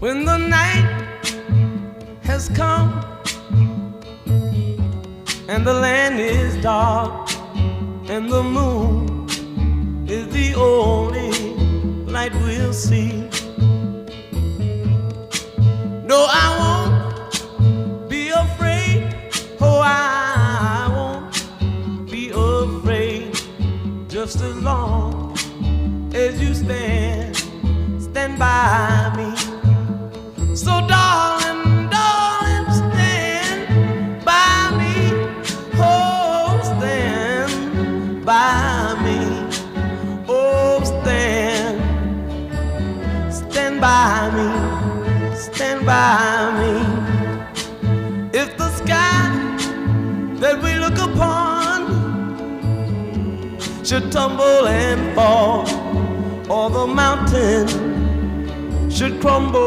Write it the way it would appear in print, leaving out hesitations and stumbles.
When the night has come and the land is dark and the moon is the only light we'll see. No, I won't be afraid. Oh, I won't be afraid. Just as long as you stand by me. So darling, darling, stand by me. Oh, stand by me. Oh, stand by me. Stand by me. If the sky that we look upon should tumble and fall, or the mountain should crumble.